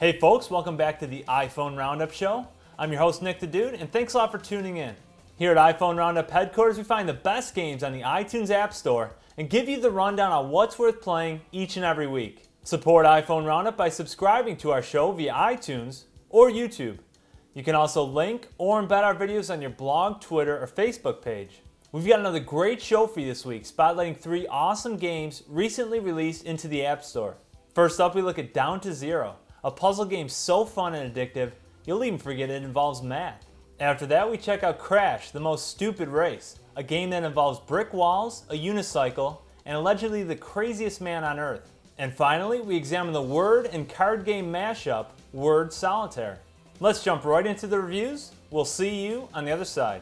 Hey folks, welcome back to the iPhone Roundup Show. I'm your host Nick the Dude, and thanks a lot for tuning in. Here at iPhone Roundup headquarters, we find the best games on the iTunes App Store and give you the rundown on what's worth playing each and every week. Support iPhone Roundup by subscribing to our show via iTunes or YouTube. You can also link or embed our videos on your blog, Twitter, or Facebook page. We've got another great show for you this week, spotlighting 3 awesome games recently released into the App Store. First up, we look at DownToZero, a puzzle game so fun and addictive, you'll even forget it involves math. After that, we check out Crash, the Most Stupid Race, a game that involves brick walls, a unicycle, and allegedly the craziest man on Earth. And finally, we examine the word and card game mashup, Word Solitaire. Let's jump right into the reviews. We'll see you on the other side.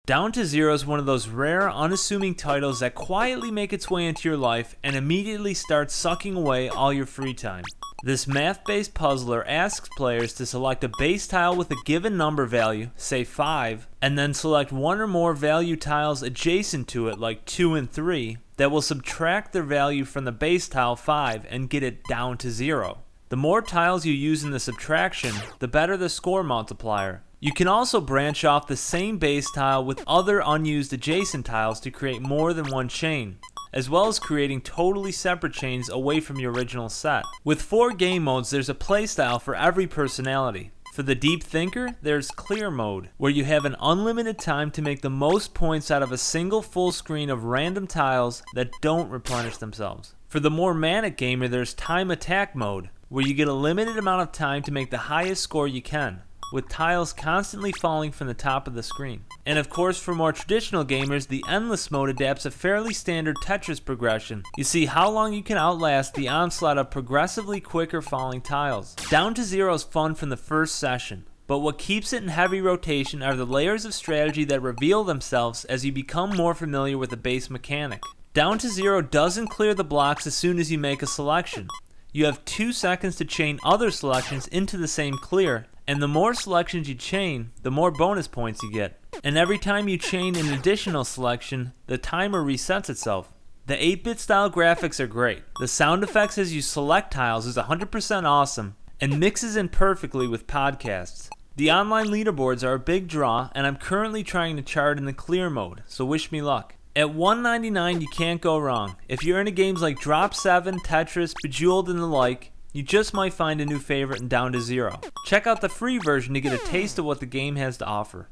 DownToZero is one of those rare, unassuming titles that quietly make its way into your life and immediately starts sucking away all your free time. This math-based puzzler asks players to select a base tile with a given number value, say 5, and then select one or more value tiles adjacent to it, like 2 and 3, that will subtract their value from the base tile 5 and get it down to 0. The more tiles you use in the subtraction, the better the score multiplier. You can also branch off the same base tile with other unused adjacent tiles to create more than one chain, as well as creating totally separate chains away from your original set. With 4 game modes, there's a playstyle for every personality. For the deep thinker, there's clear mode, where you have an unlimited time to make the most points out of a single full screen of random tiles that don't replenish themselves. For the more manic gamer, there's time attack mode, where you get a limited amount of time to make the highest score you can, with tiles constantly falling from the top of the screen. And of course, for more traditional gamers, the Endless mode adapts a fairly standard Tetris progression. You see how long you can outlast the onslaught of progressively quicker falling tiles. DownToZero is fun from the first session, but what keeps it in heavy rotation are the layers of strategy that reveal themselves as you become more familiar with the base mechanic. DownToZero doesn't clear the blocks as soon as you make a selection. You have 2 seconds to chain other selections into the same clear, and the more selections you chain, the more bonus points you get. And every time you chain an additional selection, the timer resets itself. The 8-bit style graphics are great. The sound effects as you select tiles is 100% awesome, and mixes in perfectly with podcasts. The online leaderboards are a big draw, and I'm currently trying to chart in the clear mode, so wish me luck. At $1.99 you can't go wrong. If you're into games like Drop 7, Tetris, Bejeweled and the like, you just might find a new favorite in DownToZero. Check out the free version to get a taste of what the game has to offer.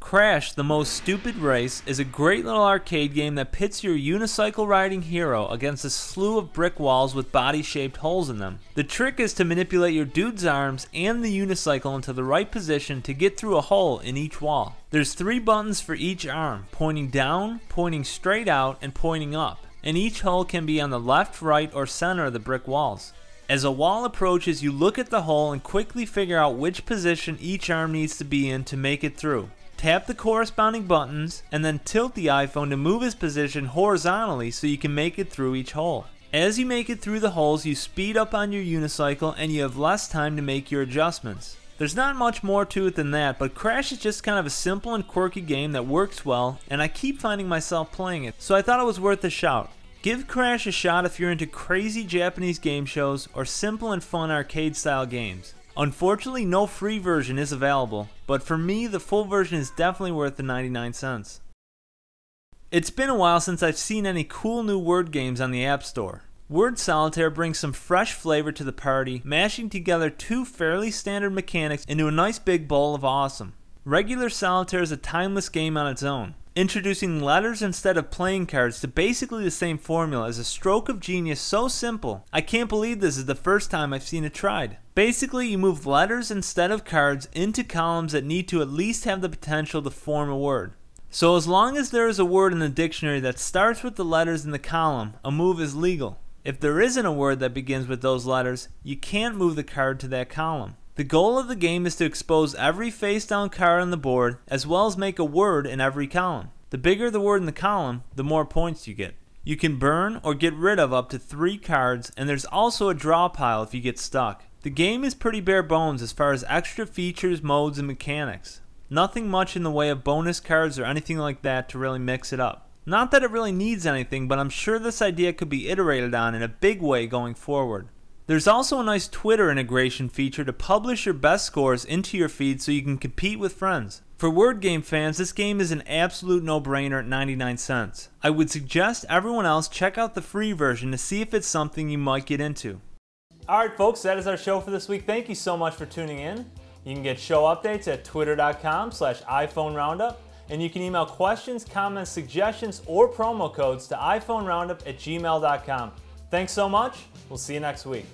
Crash, the Most Stupid Race is a great little arcade game that pits your unicycle riding hero against a slew of brick walls with body-shaped holes in them. The trick is to manipulate your dude's arms and the unicycle into the right position to get through a hole in each wall. There's 3 buttons for each arm, pointing down, pointing straight out, and pointing up, and each hole can be on the left, right, or center of the brick walls. As a wall approaches, you look at the hole and quickly figure out which position each arm needs to be in to make it through. Tap the corresponding buttons and then tilt the iPhone to move its position horizontally so you can make it through each hole. As you make it through the holes, you speed up on your unicycle and you have less time to make your adjustments. There's not much more to it than that, but Crash is just kind of a simple and quirky game that works well, and I keep finding myself playing it, so I thought it was worth a shout. Give Crash a shot if you're into crazy Japanese game shows or simple and fun arcade style games. Unfortunately, no free version is available, but for me, the full version is definitely worth the 99 cents. It's been a while since I've seen any cool new word games on the App Store. Word Solitaire brings some fresh flavor to the party, mashing together 2 fairly standard mechanics into a nice big bowl of awesome. Regular Solitaire is a timeless game on its own. Introducing letters instead of playing cards to basically the same formula is a stroke of genius so simple, I can't believe this is the first time I've seen it tried. Basically, you move letters instead of cards into columns that need to at least have the potential to form a word. So as long as there is a word in the dictionary that starts with the letters in the column, a move is legal. If there isn't a word that begins with those letters, you can't move the card to that column. The goal of the game is to expose every face-down card on the board, as well as make a word in every column. The bigger the word in the column, the more points you get. You can burn or get rid of up to 3 cards, and there's also a draw pile if you get stuck. The game is pretty bare bones as far as extra features, modes, and mechanics. Nothing much in the way of bonus cards or anything like that to really mix it up. Not that it really needs anything, but I'm sure this idea could be iterated on in a big way going forward. There's also a nice Twitter integration feature to publish your best scores into your feed so you can compete with friends. For word game fans, this game is an absolute no-brainer at 99 cents. I would suggest everyone else check out the free version to see if it's something you might get into. Alright folks, that is our show for this week. Thank you so much for tuning in. You can get show updates at twitter.com/iPhoneRoundup, and you can email questions, comments, suggestions, or promo codes to iPhoneRoundup@gmail.com. Thanks so much. We'll see you next week.